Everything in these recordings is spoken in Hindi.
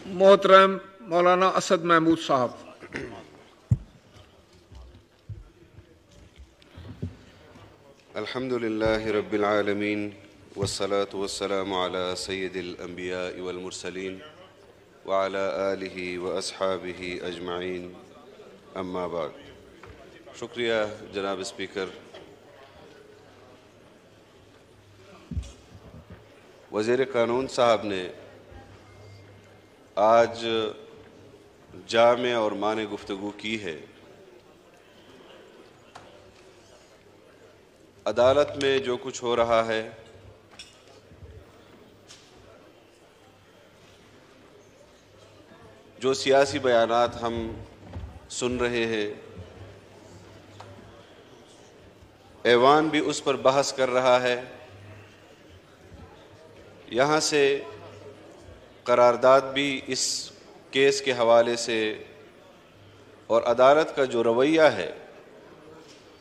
मोहतरम मौलाना असद महमूद साहब। अल्हम्दुलिल्लाहि रब्बिल आलमीन वस्सलातु वस्सलामु अला सय्यिदिल अंबिया वल मुरसलीन व अला आलिहि व अस्हाबिहि अजमाइन, अम्मा बाद। शुक्रिया जनाब स्पीकर। वज़ीर क़ानून साहब ने आज जामे और माने गुफ्तगू की है। अदालत में जो कुछ हो रहा है, जो सियासी बयानात हम सुन रहे हैं, ऐवान भी उस पर बहस कर रहा है। यहाँ से करारदाद भी इस केस के हवाले से और अदालत का जो रवैया है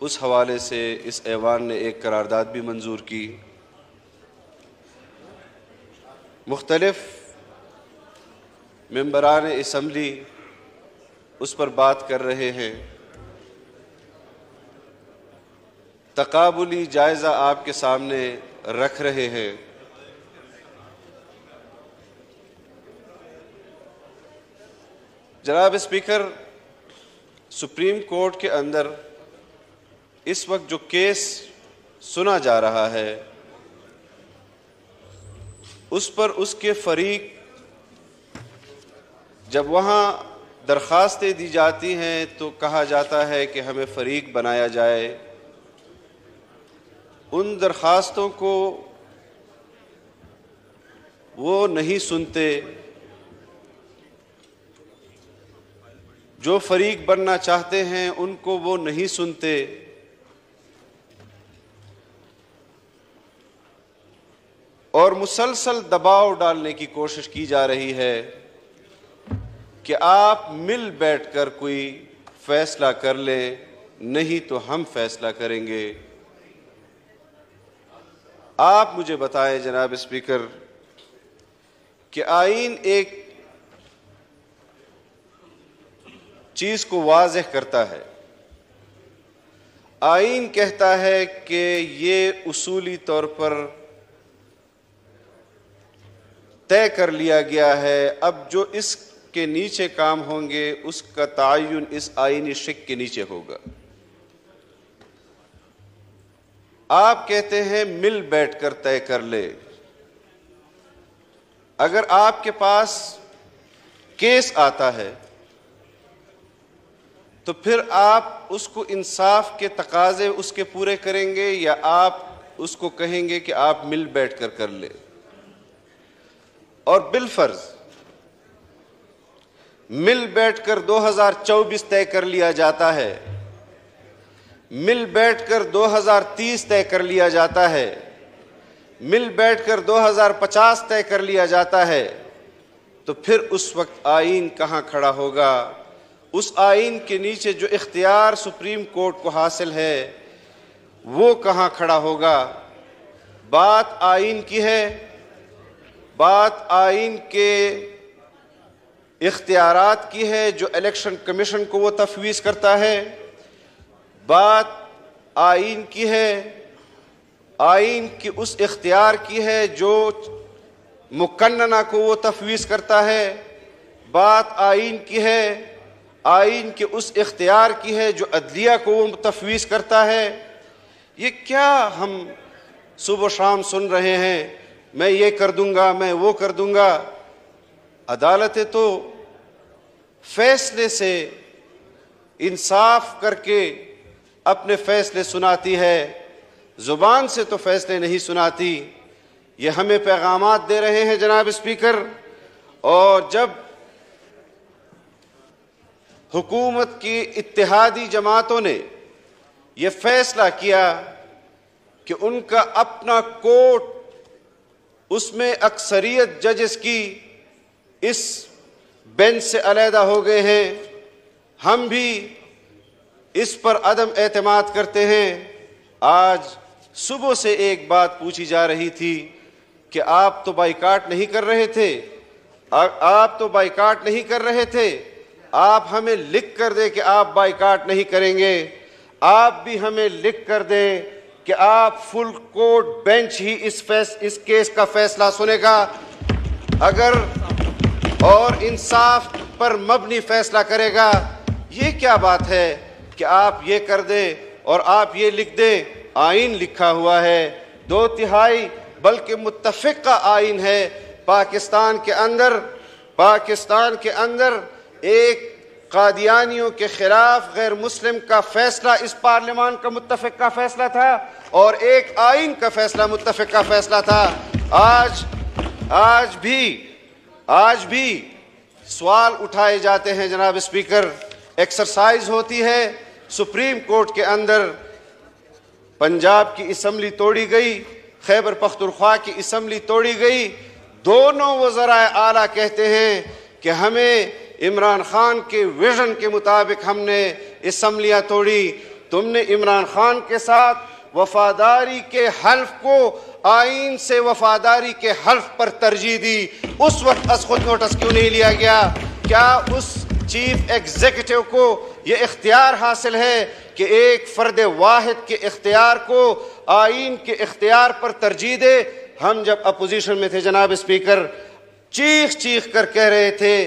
उस हवाले से इस ऐवान ने एक करारदाद भी मंजूर की। मुख्तलिफ मेंबरान असम्बली उस पर बात कर रहे हैं। तकाबुली जायज़ा आपके सामने रख रहे हैं। जनाब स्पीकर, सुप्रीम कोर्ट के अंदर इस वक्त जो केस सुना जा रहा है उस पर उसके फरीक जब वहाँ दरख्वास्तें दी जाती हैं तो कहा जाता है कि हमें फरीक बनाया जाए। उन दरख्वास्तों को वो नहीं सुनते, जो फरीक बनना चाहते हैं उनको वो नहीं सुनते। और मुसलसल दबाव डालने की कोशिश की जा रही है कि आप मिल बैठकर कोई फैसला कर लें, नहीं तो हम फैसला करेंगे। आप मुझे बताएं जनाब स्पीकर कि आईन एक चीज को वाज़ेह करता है। आईन कहता है कि ये उसूली तौर पर तय कर लिया गया है, अब जो इसके नीचे काम होंगे उसका तायुन इस आईनी शिक के नीचे होगा। आप कहते हैं मिल बैठकर तय कर ले। अगर आपके पास केस आता है तो फिर आप उसको इंसाफ के तकाजे उसके पूरे करेंगे या आप उसको कहेंगे कि आप मिल बैठकर कर ले। और बिलफर्ज मिल बैठकर 2024 तय कर लिया जाता है, मिल बैठकर 2030 तय कर लिया जाता है, मिल बैठकर 2050 तय कर लिया जाता है, तो फिर उस वक्त आईन कहाँ खड़ा होगा? उस आईन के नीचे जो इख्तियार सुप्रीम कोर्ट को हासिल है वो कहाँ खड़ा होगा? बात आईन की है, बात आईन के इख्तियारात की है जो इलेक्शन कमीशन को वो तफवीज़ करता है। बात आईन की है, आईन की उस इख्तियार की है जो मुकन्नना को वो तफवीज़ करता है। बात आईन की है, आईन के उस इख्तियार की है जो अदलिया को वो तफवीज़ करता है। ये क्या हम सुबह शाम सुन रहे हैं, मैं ये कर दूंगा, मैं वो कर दूंगा। अदालतें तो फैसले से इंसाफ करके अपने फैसले सुनाती है, जुबान से तो फैसले नहीं सुनाती। ये हमें पैगामात दे रहे हैं जनाब स्पीकर। और जब हुकूमत की इत्तेहादी जमातों ने यह फैसला किया कि उनका अपना कोर्ट, उसमें अक्सरियत जजेस की इस बेंच से अलहदा हो गए हैं, हम भी इस पर अदम एतमाद करते हैं। आज सुबह से एक बात पूछी जा रही थी कि आप तो बाइकाट नहीं कर रहे थे, आप तो बाइकाट नहीं कर रहे थे, आप हमें लिख कर दे कि आप बाइकाट नहीं करेंगे। आप भी हमें लिख कर दें कि आप फुल कोर्ट बेंच ही इस केस का फैसला सुनेगा अगर और इंसाफ पर मबनी फैसला करेगा। ये क्या बात है कि आप ये कर दें और आप ये लिख दें। आइन लिखा हुआ है, 2/3 बल्कि मुत्तफिक का आइन है। पाकिस्तान के अंदर एक कादियानियों के खिलाफ गैर मुस्लिम का फैसला इस पार्लियामान का मुत्तफिक का फैसला था और एक आइन का फैसला मुत्तफिक का फैसला था। आज भी सवाल उठाए जाते हैं जनाब स्पीकर। एक्सरसाइज होती है सुप्रीम कोर्ट के अंदर। पंजाब की असम्बली तोड़ी गई, खैबर पख्तूनख्वा की असम्बली तोड़ी गई। दोनों वज़राए आला कहते हैं कि हमें इमरान खान के विजन के मुताबिक हमने असम्बलियाँ तोड़ी। तुमने इमरान खान के साथ वफादारी के हल्फ को आइन से वफादारी के हल्फ पर तरजीह दी। उस वक्त अस खुद नोटिस क्यों नहीं लिया गया? क्या उस चीफ एग्जीक्यूटिव को यह इख्तियार हासिल है कि एक फर्द वाहिद के इख्तियार को आइन के इख्तियार पर तरजीह दे? हम जब अपोजिशन में थे जनाब स्पीकर, चीख कर कह रहे थे,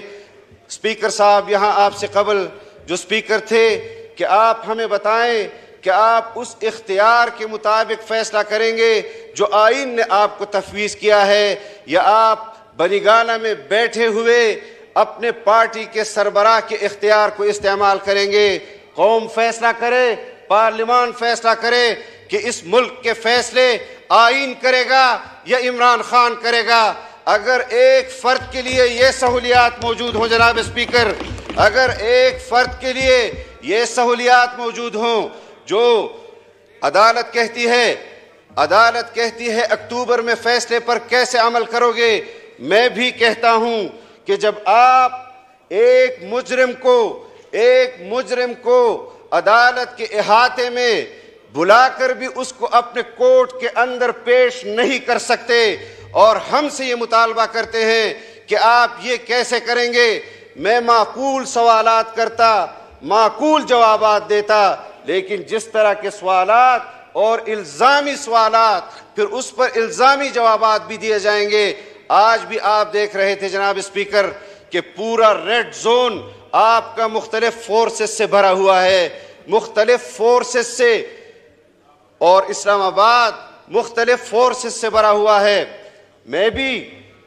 स्पीकर साहब यहाँ आपसे कबल जो स्पीकर थे, कि आप हमें बताएं कि आप उस इख्तियार के मुताबिक फैसला करेंगे जो आइन ने आपको तफवीज़ किया है, या आप बनीगाना में बैठे हुए अपने पार्टी के सरबराह के इख्तियार को इस्तेमाल करेंगे? कौम फैसला करे, पार्लियामान फैसला करे कि इस मुल्क के फैसले आइन करेगा या इमरान खान करेगा। अगर एक फर्द के लिए ये सहूलियात मौजूद हो जनाब स्पीकर, अगर एक फर्द के लिए ये सहूलियात मौजूद हों जो अदालत कहती है अक्टूबर में फैसले पर कैसे अमल करोगे? मैं भी कहता हूं कि जब आप एक मुजरिम को अदालत के इहाते में बुलाकर भी उसको अपने कोर्ट के अंदर पेश नहीं कर सकते और हमसे ये मुतालबा करते हैं कि आप ये कैसे करेंगे, मैं माकूल सवालात करता, माकूल जवाबात देता, लेकिन जिस तरह के सवालात और इल्ज़ामी सवालात, फिर उस पर इल्ज़ामी जवाबात भी दिए जाएंगे। आज भी आप देख रहे थे जनाब स्पीकर कि पूरा रेड जोन आपका मुख्तलिफ फोर्सेस से भरा हुआ है, मुख्तलिफ फोर्सेस से, और इस्लामाबाद मुख्तलिफ फोर्सेस से भरा हुआ है।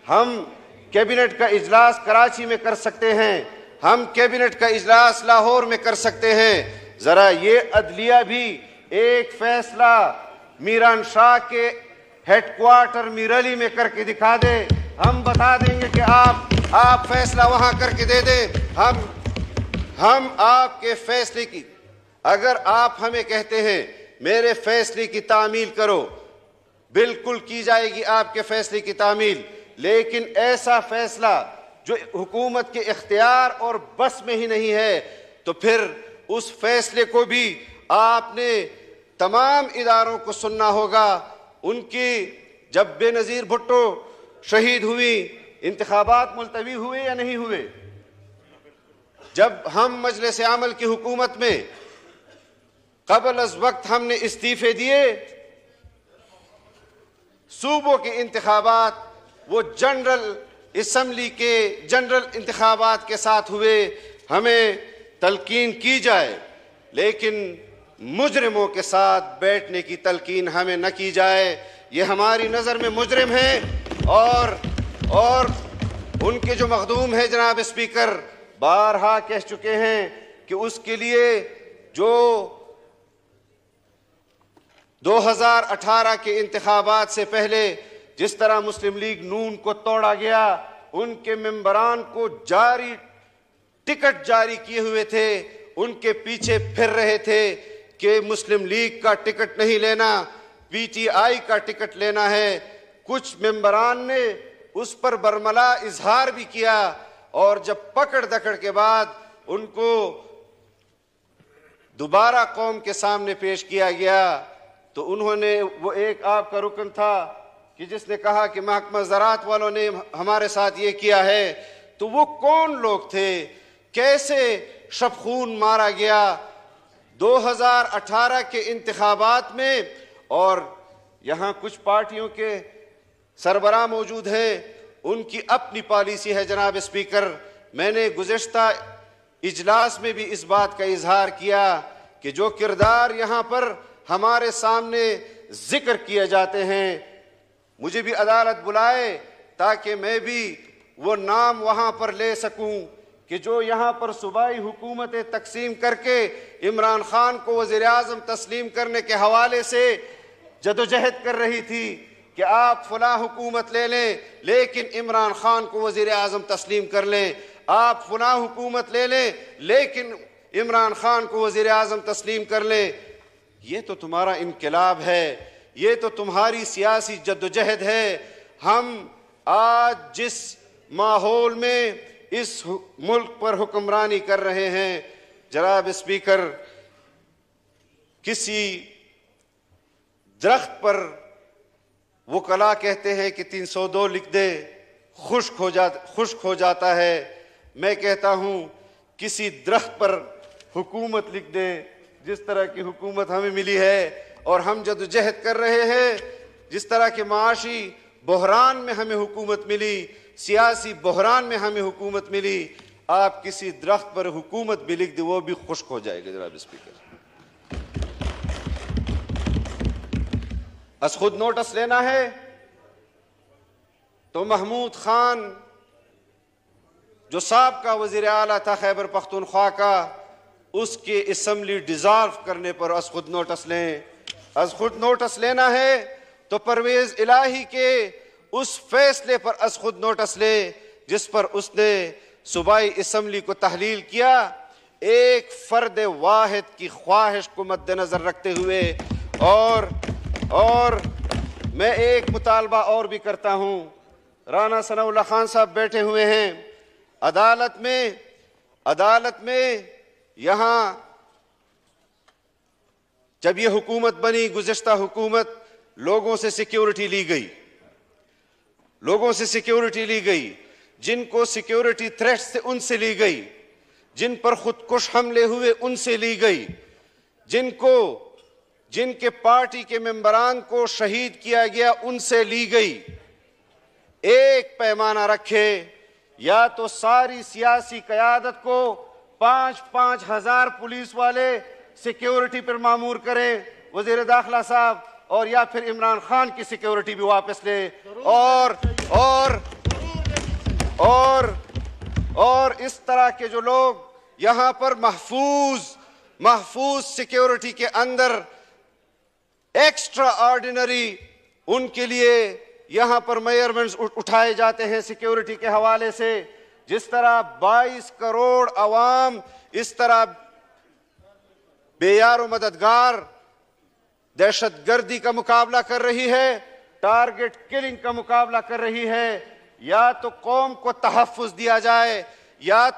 हम कैबिनेट का इजलास कराची में कर सकते हैं, हम कैबिनेट का इजलास लाहौर में कर सकते हैं। जरा ये अदलिया भी एक फैसला मीरान शाह के हेडक्वार्टर मीरली में करके दिखा दे, हम बता देंगे कि आप फैसला वहां करके दे दें। हम आपके फैसले की, अगर आप हमें कहते हैं मेरे फैसले की तामील करो, बिल्कुल की जाएगी आपके फैसले की तामील, लेकिन ऐसा फैसला जो हुकूमत के इख्तियार और बस में ही नहीं है, तो फिर उस फैसले को भी आपने तमाम इदारों को सुनना होगा। उनकी जब बेनज़ीर भुट्टो शहीद हुई, इंतखाबात मुलतवी हुए या नहीं हुए? जब हम मजलिस आमल की हुकूमत में कबल अज़ वक्त हमने इस्तीफे दिए, सूबों के इंतखाबात वो जनरल असम्बली के जनरल इंतखाबात के साथ हुए। हमें तलकीन की जाए, लेकिन मुजरिमों के साथ बैठने की तलकीन हमें न की जाए। ये हमारी नज़र में मुजरिम हैं और उनके जो मखदूम है जनाब स्पीकर, बारहा कह चुके हैं कि उसके लिए जो 2018 के इंतखाबात से पहले जिस तरह मुस्लिम लीग नून को तोड़ा गया, उनके मेंबरान को टिकट जारी किए हुए थे, उनके पीछे फिर रहे थे कि मुस्लिम लीग का टिकट नहीं लेना, पीटीआई का टिकट लेना है। कुछ मेंबरान ने उस पर बरमला इजहार भी किया, और जब पकड़ दकड़ के बाद उनको दोबारा कौम के सामने पेश किया गया तो उन्होंने, वो एक आपका रुकन था कि जिसने कहा कि महकमा ज़राअत वालों ने हमारे साथ ये किया है, तो वो कौन लोग थे, कैसे शबखून मारा गया 2018 के इंतखाबात में। और यहाँ कुछ पार्टियों के सरबराह मौजूद हैं, उनकी अपनी पॉलिसी है। जनाब स्पीकर, मैंने गुज़िश्ता इजलास में भी इस बात का इजहार किया कि जो किरदार यहाँ पर हमारे सामने जिक्र किए जाते हैं, मुझे भी अदालत बुलाए ताकि मैं भी वो नाम वहाँ पर ले सकूँ कि जो यहाँ पर सूबाई हुकूमतें तकसीम करके इमरान खान को वज़ीर आज़म तस्लीम करने के हवाले से जदोजहद कर रही थी कि आप फला हुकूमत ले लें लेकिन इमरान खान को वज़ीर आज़म तस्लीम कर लें, आप फला हुकूमत ले लें लेकिन इमरान खान को वज़ीर आज़म तस्लीम कर लें। ये तो तुम्हारा इनकलाब है, ये तो तुम्हारी सियासी जद्दोजहद है। हम आज जिस माहौल में इस मुल्क पर हुक्मरानी कर रहे हैं, जनाब स्पीकर, किसी दरख्त पर वो कला कहते हैं कि 302 लिख दे खुश्क हो जाता है। मैं कहता हूँ किसी दरख्त पर हुकूमत लिख दे, जिस तरह की हुकूमत हमें मिली है और हम जदोजहद कर रहे हैं, जिस तरह के माशी बहरान में हमें हुकूमत मिली, सियासी बहरान में हमें हुकूमत मिली, आप किसी दरख्त पर हुकूमत भी लिख दे वो भी खुश्क हो जाएगा। जनाब स्पीकर, अस खुद नोटिस लेना है तो महमूद खान जो साबका वज़ीर आला था खैबर पख्तूनख्वा का, उसके असम्बली डिज़ॉल्व करने पर अस खुद नोटिस लें। अस खुद नोटिस लेना है तो परवेज़ इलाही के उस फैसले पर अस खुद नोटिस ले जिस पर उसने सूबाई असम्बली को तहलील किया, एक फर्द वाहिद की ख्वाहिश को मद्देनजर रखते हुए। और मैं एक मुतालबा और भी करता हूँ, राना सनाउल्लाह खान साहब बैठे हुए हैं अदालत में यहाँ जब ये हुकूमत बनी, गुज़िश्ता हुकूमत, लोगों से सिक्योरिटी ली गई, जिनको सिक्योरिटी थ्रेट्स थे उनसे ली गई, जिन पर खुदकुश हमले हुए उनसे ली गई, जिनके पार्टी के मेंबरान को शहीद किया गया उनसे ली गई। एक पैमाना रखे, या तो सारी सियासी क़यादत को 5-5 हज़ार पुलिस वाले सिक्योरिटी पर मामूर करें वज़ीर दाखिला साहब, और या फिर इमरान खान की सिक्योरिटी भी वापस ले। और इस तरह के जो लोग यहाँ पर महफूज सिक्योरिटी के अंदर एक्स्ट्रा ऑर्डिनरी, उनके लिए यहाँ पर मेजरमेंट्स उठाए जाते हैं सिक्योरिटी के हवाले से। जिस तरह 22 करोड़ अवाम इस तरह बेयारो मददगार दहशतगर्दी का मुकाबला कर रही है, टारगेट किलिंग का मुकाबला कर रही है, या तो कौम को तहफ़्फ़ुज़ दिया जाए या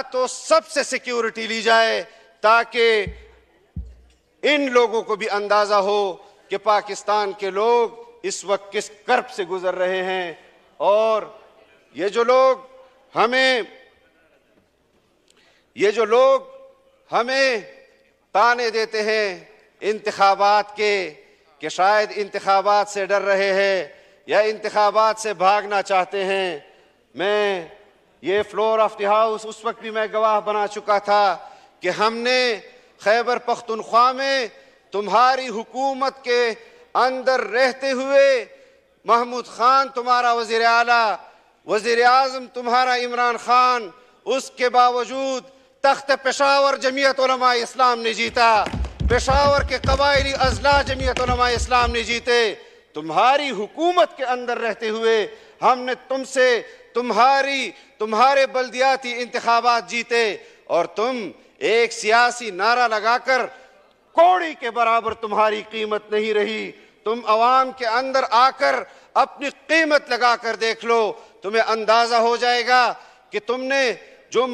तो सबसे सिक्योरिटी ली जाए, ताकि इन लोगों को भी अंदाजा हो कि पाकिस्तान के लोग इस वक्त किस कर्ब से गुजर रहे हैं। और ये जो लोग हमें ताने देते हैं इंतखाबात के, कि शायद इंतखाबात से डर रहे हैं या इंतखाबात से भागना चाहते हैं, मैं ये फ्लोर ऑफ द हाउस उस वक्त भी मैं गवाह बना चुका था कि हमने खैबर पख्तूनख्वा में तुम्हारी हुकूमत के अंदर रहते हुए महमूद खान तुम्हारा वज़ीर आला, वज़ीर आज़म तुम्हारा इमरान खान, उसके बावजूद तख्त पेशावर जमीयत उलमा इस्लाम ने जीता, पेशावर के कबायली अज़ला जमीयत उलमा इस्लाम ने जीते। तुम्हारी हुकूमत के अंदर रहते हुए हमने तुमसे तुम्हारे बल्दियाती इंतखाबात जीते, और तुम एक सियासी नारा लगाकर कौड़ी के बराबर तुम्हारी कीमत नहीं रही। तुम अवाम के अंदर आकर अपनी कीमत लगाकर देख लो, तुम्हें अंदाजा हो जाएगा कि तुमने जो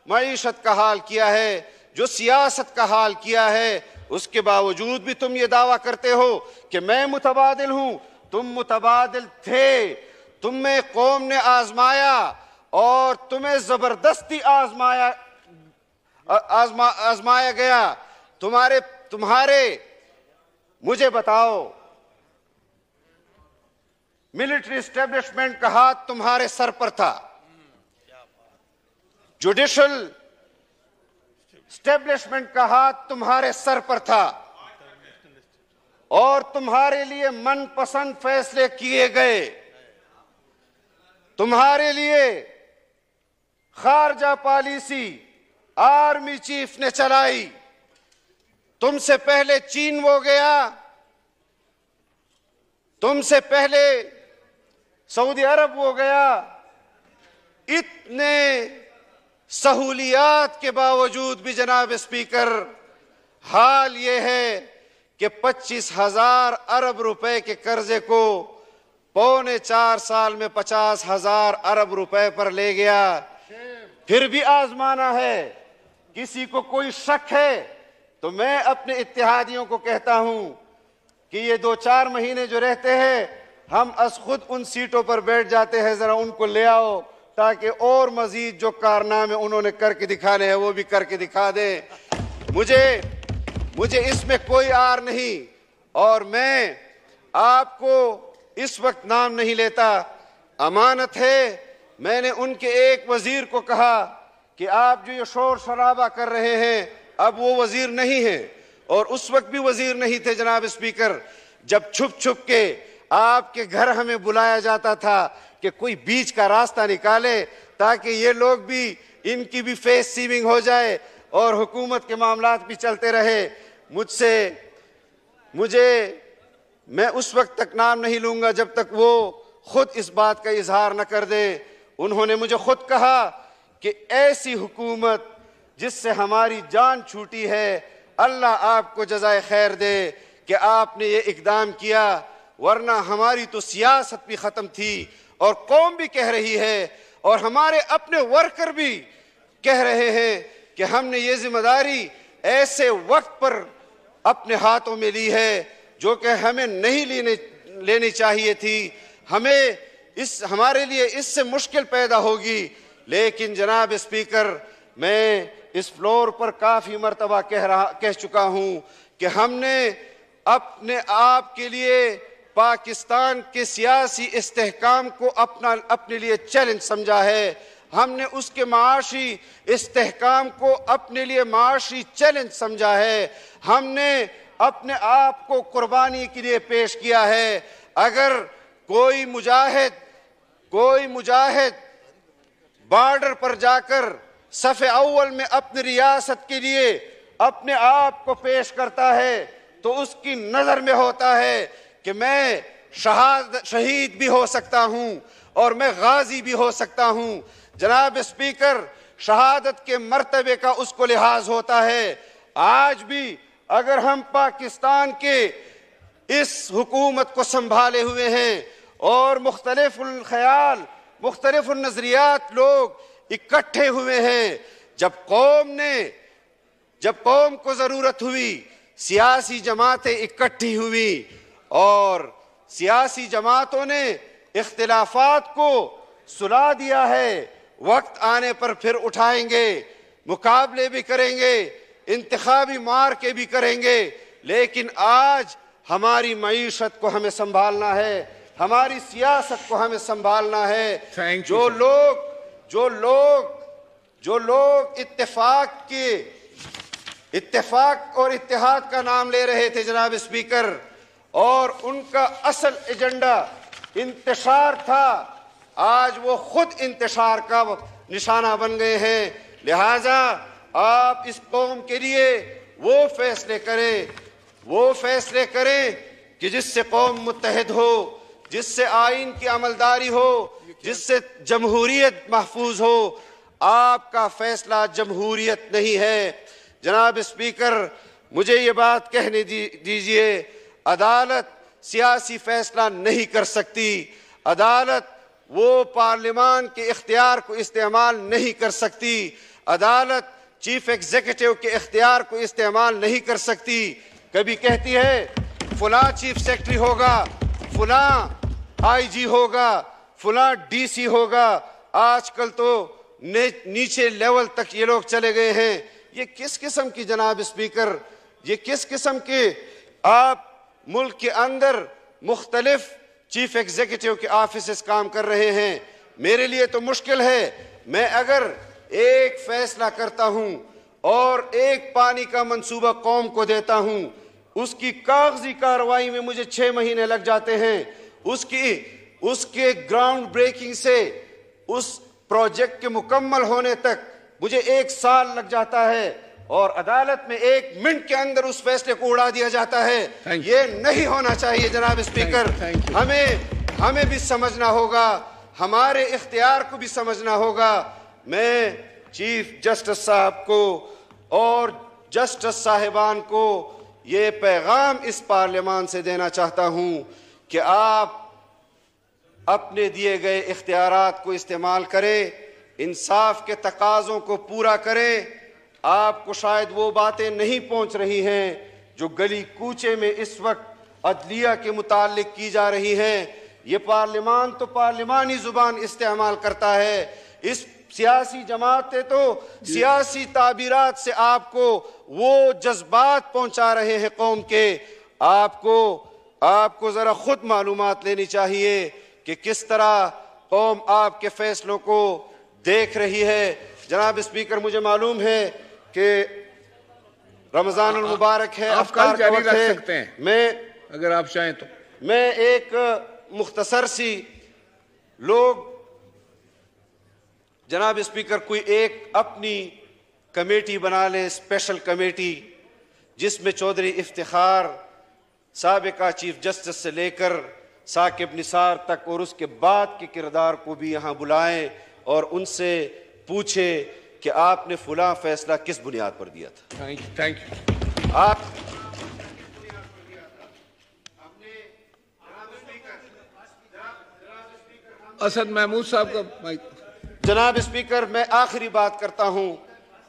मईशत का हाल किया है, जो सियासत का हाल किया है, उसके बावजूद भी तुम ये दावा करते हो कि मैं मुतबादिल हूं। तुम मुतबादिल थे, तुम्हें कौम ने आजमाया और तुम्हें जबरदस्ती आजमाया गया। तुम्हारे मुझे बताओ, मिलिट्री एस्टेब्लिशमेंट का हाथ तुम्हारे सर पर था, जुडिशल एस्टेब्लिशमेंट का हाथ तुम्हारे सर पर था और तुम्हारे लिए मनपसंद फैसले किए गए। तुम्हारे लिए खारजा पॉलिसी आर्मी चीफ ने चलाई। तुमसे पहले चीन वो गया, तुमसे पहले सऊदी अरब वो गया। इतने सहूलियात के बावजूद भी जनाब स्पीकर, हाल ये है कि 25,000 अरब रुपए के कर्जे को 3.25 साल में 50,000 अरब रुपए पर ले गया। फिर भी आजमाना है। किसी को कोई शक है तो मैं अपने इत्तेहादियों को कहता हूं कि ये 2-4 महीने जो रहते हैं, हम अस खुद उन सीटों पर बैठ जाते हैं, जरा उनको ले आओ ताकि और मजीद जो कारनामे उन्होंने करके दिखाने हैं वो भी करके दिखा दें। मुझे इसमें कोई आर नहीं और मैं आपको इस वक्त नाम नहीं लेता, अमानत है। मैंने उनके एक वजीर को कहा कि आप जो ये शोर शराबा कर रहे हैं, अब वो वजीर नहीं है और उस वक्त भी वजीर नहीं थे जनाब स्पीकर, जब छुप छुप के आपके घर हमें बुलाया जाता था कि कोई बीच का रास्ता निकाले ताकि ये लोग भी, इनकी भी फेस सीविंग हो जाए और हुकूमत के मामलात भी चलते रहे। मैं उस वक्त तक नाम नहीं लूंगा जब तक वो खुद इस बात का इजहार न कर दे। उन्होंने मुझे खुद कहा कि ऐसी हुकूमत जिससे हमारी जान छूटी है, अल्लाह आपको जज़ाए खैर दे कि आपने ये इक़दाम किया, वरना हमारी तो सियासत भी ख़त्म थी और कौम भी कह रही है और हमारे अपने वर्कर भी कह रहे हैं कि हमने ये जिम्मेदारी ऐसे वक्त पर अपने हाथों में ली है जो कि हमें नहीं लेनी चाहिए थी। हमारे लिए इससे मुश्किल पैदा होगी। लेकिन जनाब स्पीकर, मैं इस फ्लोर पर काफ़ी मरतबा कह चुका हूँ कि हमने अपने आप के लिए पाकिस्तान के सियासी इस्तेहकाम को अपने लिए चैलेंज समझा है। हमने उसके माशी इस्तेहकाम को अपने लिए माशी चैलेंज समझा है। हमने अपने आप को कुर्बानी के लिए पेश किया है। अगर कोई मुजाहिद बॉर्डर पर जाकर सफ़े अव्वल में अपनी रियासत के लिए अपने आप को पेश करता है तो उसकी नज़र में होता है कि मैं शहीद भी हो सकता हूं और मैं गाजी भी हो सकता हूं। जनाब स्पीकर, शहादत के मर्तबे का उसको लिहाज होता है। आज भी अगर हम पाकिस्तान के इस हुकूमत को संभाले हुए हैं और मुख्तलिफुल ख्याल, मुख्तलिफुल नजरियात लोग इकट्ठे हुए हैं, जब कौम को जरूरत हुई, सियासी जमातें इकट्ठी हुई और सियासी जमातों ने इख्तिलाफात को सुला दिया है। वक्त आने पर फिर उठाएंगे, मुकाबले भी करेंगे, इंतखाबी मार के भी करेंगे। लेकिन आज हमारी मईशत को हमें संभालना है, हमारी सियासत को हमें संभालना है। जो लोग इत्तेफाक और इत्तेहाद का नाम ले रहे थे जनाब स्पीकर, और उनका असल एजेंडा इंतशार था, आज वो खुद इंतशार का निशाना बन गए हैं। लिहाजा आप इस कौम के लिए वो फैसले करें कि जिससे कौम मुत्तहिद हो, जिससे आइन की अमलदारी हो, जिससे जमहूरियत महफूज हो। आपका फैसला जमहूरियत नहीं है। जनाब स्पीकर, मुझे ये बात कहने दीजिए, अदालत सियासी फैसला नहीं कर सकती। अदालत वो पार्लियामान के इख्तियार को इस्तेमाल नहीं कर सकती। अदालत चीफ एग्जीक्यूटिव के इख्तियार को इस्तेमाल नहीं कर सकती। कभी कहती है फुला चीफ सेक्रेटरी होगा, फुला आईजी होगा, फुला डीसी होगा। आजकल तो नीचे लेवल तक ये लोग चले गए हैं। ये किस किस्म की, जनाब स्पीकर, ये किस किस्म के आप मुल्क के अंदर मुख्तलिफ चीफ एग्जीक्यूटिव के ऑफिस काम कर रहे हैं। मेरे लिए तो मुश्किल है। मैं अगर एक फैसला करता हूं और एक पानी का मंसूबा कौम को देता हूं, उसकी कागजी कार्रवाई में मुझे 6 महीने लग जाते हैं। उसके ग्राउंड ब्रेकिंग से उस प्रोजेक्ट के मुकम्मल होने तक मुझे 1 साल लग जाता है और अदालत में 1 मिनट के अंदर उस फैसले को उड़ा दिया जाता है। ये नहीं होना चाहिए जनाब स्पीकर। हमें भी समझना होगा, हमारे इख्तियार को भी समझना होगा। मैं चीफ जस्टिस साहब को और जस्टिस साहिबान को ये पैगाम इस पार्लियामान से देना चाहता हूं कि आप अपने दिए गए इख्तियारात को इस्तेमाल करें, इंसाफ के तकाज़ों को पूरा करें। आपको शायद वो बातें नहीं पहुंच रही हैं जो गली कूचे में इस वक्त अदलिया के मुताल्लिक की जा रही हैं। ये पार्लियामान तो पार्लिमानी जुबान इस्तेमाल करता है। इस सियासी जमातें तो सियासी ताबीरात से आपको वो जज्बात पहुंचा रहे हैं कौम के। आपको जरा खुद मालूमात लेनी चाहिए कि किस तरह कौम आपके फैसलों को देख रही है। जनाब स्पीकर, मुझे मालूम है कि रमजान मुबारक है, अफ्तार जारी रख सकते हैं मैं अगर आप चाहें तो। मैं एक मुख्तसर सी लोग, जनाब स्पीकर, कोई एक अपनी कमेटी बना ले, स्पेशल कमेटी, जिसमें चौधरी इफ्तिखार साबिका चीफ जस्टिस से लेकर साकिब निसार तक और उसके बाद के किरदार को भी यहाँ बुलाएं और उनसे पूछे कि आपने फुला फैसला किस बुनियाद पर दिया था। Thank you. आप असद महमूद साहब का माइक। जनाब स्पीकर, मैं आखिरी बात करता हूं।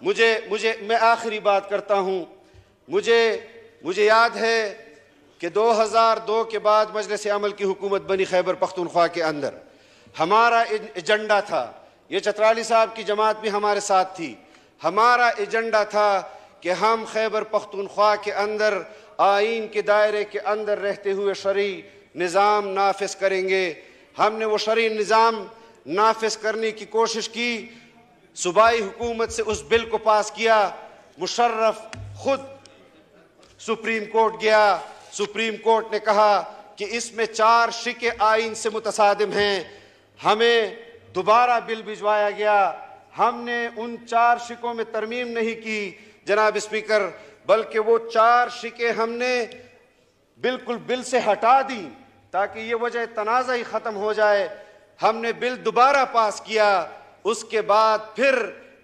मैं आखिरी बात करता हूं। मुझे याद है कि 2002 के बाद मजलिस अमल की हुकूमत बनी खैबर पख्तूनख्वा के अंदर। हमारा एजेंडा था, ये चतराली साहब की जमात भी हमारे साथ थी, हमारा एजेंडा था कि हम खैबर पख्तूनख्वा के अंदर आइन के दायरे के अंदर रहते हुए शरई निज़ाम नाफिज करेंगे। हमने वो शरई निज़ाम नाफिज करने की कोशिश की। सूबाई हुकूमत से उस बिल को पास किया। मुशर्रफ खुद सुप्रीम कोर्ट गया। सुप्रीम कोर्ट ने कहा कि इसमें 4 शिके आइन से मुतसादिम हैं। हमें दोबारा बिल भिजवाया गया। हमने उन 4 शिकों में तरमीम नहीं की जनाब स्पीकर, बल्कि वो 4 शिके हमने बिल्कुल बिल से हटा दी ताकि ये वजह तनाज़ा ही ख़त्म हो जाए। हमने बिल दोबारा पास किया। उसके बाद फिर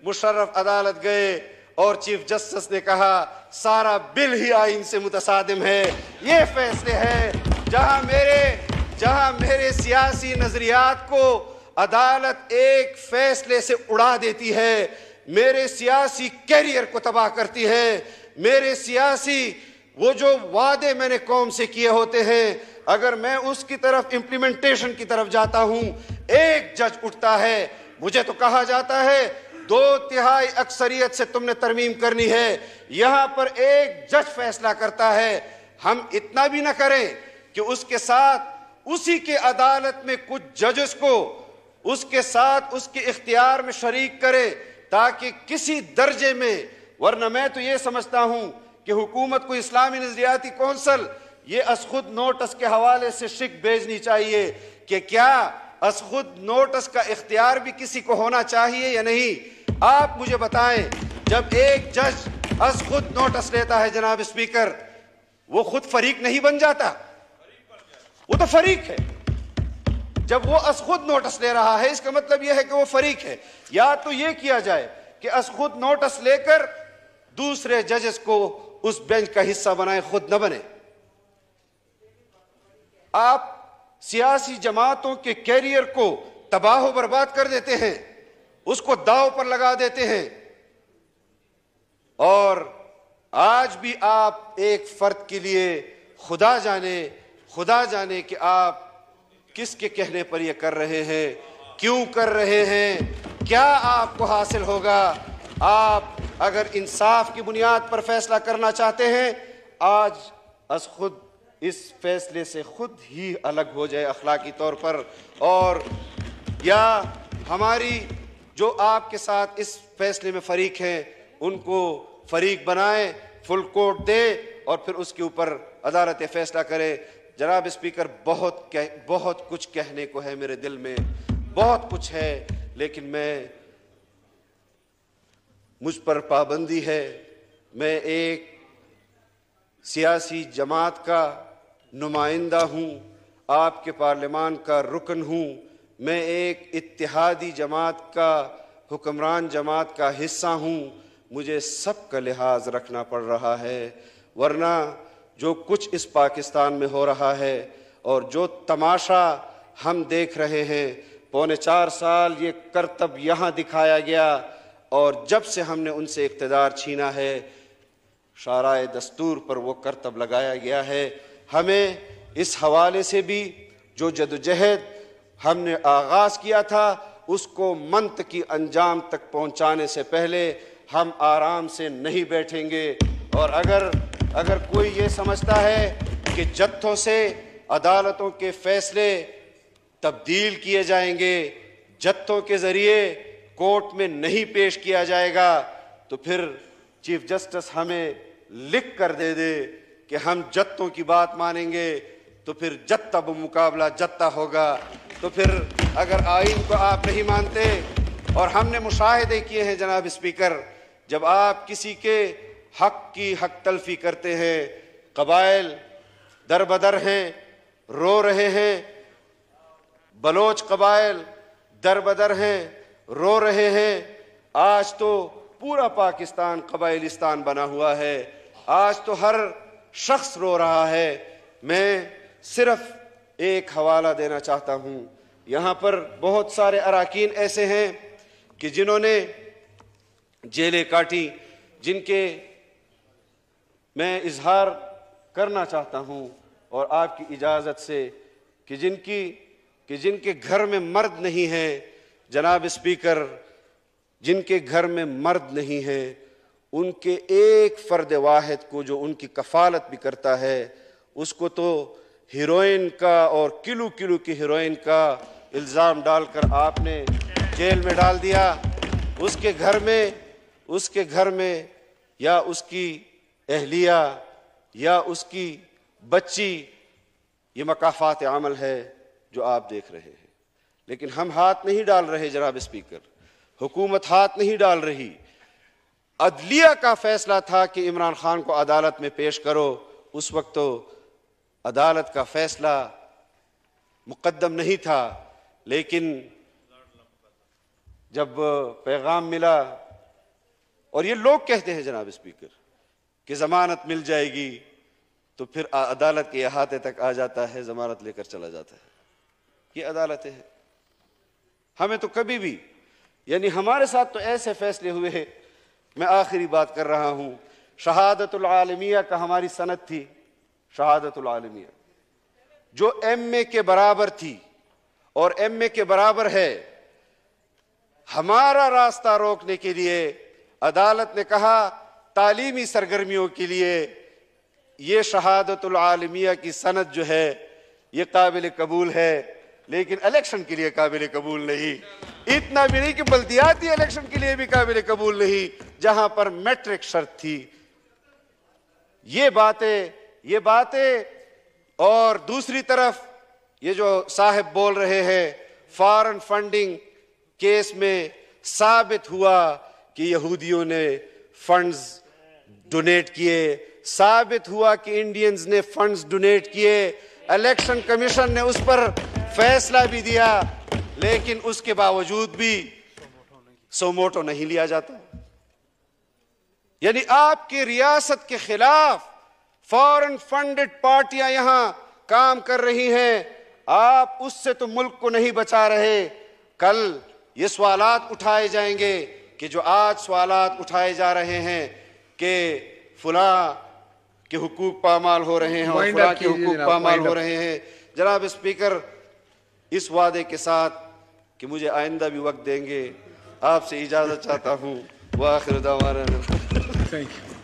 मुशर्रफ अदालत गए और चीफ जस्टिस ने कहा सारा बिल ही आइन से मुतसादिम है। ये फैसले हैं जहां मेरे सियासी नजरियात को अदालत एक फैसले से उड़ा देती है, मेरे सियासी कैरियर को तबाह करती है। मेरे सियासी वो जो वादे मैंने कौम से किए होते हैं, अगर मैं उसकी तरफ इम्प्लीमेंटेशन की तरफ जाता हूं, एक जज उठता है, मुझे तो कहा जाता है 2/3 अक्सरियत से तुमने तरमीम करनी है। यहां पर एक जज फैसला करता है। हम इतना भी ना करें कि उसके साथ उसी के अदालत में कुछ जजेस को उसके साथ उसके इख्तियार में शरीक करे ताकि किसी दर्जे में, वरना मैं तो ये समझता हूं कि हुकूमत को इस्लामी नजरियाती कौंसल ये असखुद नोटिस के हवाले से शिक भेजनी चाहिए कि क्या असखुद नोटिस का इख्तियार भी किसी को होना चाहिए या नहीं। आप मुझे बताएं, जब एक जज असखुद नोटिस लेता है जनाब स्पीकर, वो खुद फरीक नहीं बन जाता? वो तो फरीक है। जब वो असखुद नोटिस ले रहा है, इसका मतलब यह है कि वो फरीक है। या तो ये किया जाए कि असखुद नोटिस लेकर दूसरे जजेस को उस बेंच का हिस्सा बनाए, खुद न बने। आप सियासी जमातों के कैरियर को तबाह बर्बाद कर देते हैं, उसको दांव पर लगा देते हैं। और आज भी आप एक फर्द के लिए खुदा जाने कि आप किसके कहने पर यह कर रहे हैं, क्यों कर रहे हैं, क्या आपको हासिल होगा। आप अगर इंसाफ की बुनियाद पर फैसला करना चाहते हैं, आज अस खुद इस फैसले से खुद ही अलग हो जाए अखलाकी तौर पर, और या हमारी जो आपके साथ इस फैसले में फरीक हैं उनको फरीक बनाएं, फुल कोर्ट दे और फिर उसके ऊपर अदालत फैसला करे। जनाब स्पीकर, बहुत कुछ कहने को है, मेरे दिल में बहुत कुछ है, लेकिन मुझ पर पाबंदी है। मैं एक सियासी जमात का नुमाइंदा हूँ, आपके पार्लियामान का रुकन हूँ, मैं एक इत्तेहादी जमात का, हुक्मरान जमात का हिस्सा हूँ। मुझे सबका लिहाज रखना पड़ रहा है, वरना जो कुछ इस पाकिस्तान में हो रहा है और जो तमाशा हम देख रहे हैं, 4.25 साल ये करतब यहाँ दिखाया गया, और जब से हमने उनसे इक़्तिदार छीना है शाराए दस्तूर पर वो करतब लगाया गया है। हमें इस हवाले से भी जो जदोजहद हमने आगाज़ किया था उसको मंतकी अंजाम तक पहुँचाने से पहले हम आराम से नहीं बैठेंगे। और अगर कोई ये समझता है कि जत्थों से अदालतों के फैसले तब्दील किए जाएंगे, जत्थों के ज़रिए कोर्ट में नहीं पेश किया जाएगा, तो फिर चीफ जस्टिस हमें लिख कर दे दे कि हम जत्थों की बात मानेंगे, तो फिर जत्ता बमुकाबला जत्ता होगा। तो फिर अगर आइन को आप नहीं मानते, और हमने मुशाहिदे किए हैं जनाब स्पीकर, जब आप किसी के हक की हक तलफी करते हैं, कबाइल दरबदर हैं, रो रहे हैं, बलोच कबाइल दरबदर हैं, रो रहे हैं। आज तो पूरा पाकिस्तान कबाइलिस्तान बना हुआ है, आज तो हर शख्स रो रहा है। मैं सिर्फ एक हवाला देना चाहता हूँ, यहाँ पर बहुत सारे अरकान ऐसे हैं कि जिन्होंने जेलें काटी, जिनके मैं इजहार करना चाहता हूँ और आपकी इजाज़त से कि जिनके घर में मर्द नहीं है जनाब स्पीकर, जिनके घर में मर्द नहीं है, उनके एक फ़र्द वाहिद को जो उनकी कफ़ालत भी करता है, उसको तो हीरोइन का और किलो किलो की हीरोइन का इल्ज़ाम डालकर आपने जेल में डाल दिया। उसके घर में या उसकी अहलिया या उसकी बच्ची, ये मकाफ़ात अमल है जो आप देख रहे हैं। लेकिन हम हाथ नहीं डाल रहे जनाब स्पीकर, हुकूमत हाथ नहीं डाल रही। अदलिया का फैसला था कि इमरान खान को अदालत में पेश करो, उस वक्त तो अदालत का फैसला मुकद्दम नहीं था, लेकिन जब पैगाम मिला, और ये लोग कहते हैं जनाब स्पीकर कि जमानत मिल जाएगी, तो फिर अदालत के अहाते तक आ जाता है, जमानत लेकर चला जाता है। ये अदालतें हैं। हमें तो कभी भी, यानी हमारे साथ तो ऐसे फैसले हुए हैं। मैं आखिरी बात कर रहा हूं, शहादतुल आलमिया का हमारी सनद थी, शहादतुल आलमिया जो MA के बराबर थी और MA के बराबर है। हमारा रास्ता रोकने के लिए अदालत ने कहा तालीमी सरगर्मियों के लिए ये शहादतुल आलमिया की सनद जो है ये काबिल कबूल है, लेकिन इलेक्शन के लिए काबिल कबूल नहीं। इतना भी नहीं कि बल्दियाती इलेक्शन के लिए भी काबिल कबूल नहीं, जहां पर मैट्रिक शर्त थी। ये बातें और दूसरी तरफ ये जो साहब बोल रहे हैं फॉरेन फंडिंग केस में साबित हुआ कि यहूदियों ने फंड्स डोनेट किए, साबित हुआ कि इंडियंस ने फंड्स डोनेट किए। इलेक्शन कमीशन ने उस पर फैसला भी दिया, लेकिन उसके बावजूद भी सोमोटो नहीं लिया जाता। यानी आपकी रियासत के खिलाफ फॉरेन फंडेड पार्टियां यहां काम कर रही हैं, आप उससे तो मुल्क को नहीं बचा रहे। कल ये सवालात उठाए जाएंगे कि जो आज सवालात उठाए जा रहे हैं कि फुला के हुकूक पामाल हो रहे हैं और Wind फुला up के कीजिए हुकूक जनाब, पामाल wind हो up। रहे हैं। जनाब स्पीकर, इस वादे के साथ कि मुझे आइंदा भी वक्त देंगे, आपसे इजाजत चाहता हूँ। वाखिर दावाना। Thank you.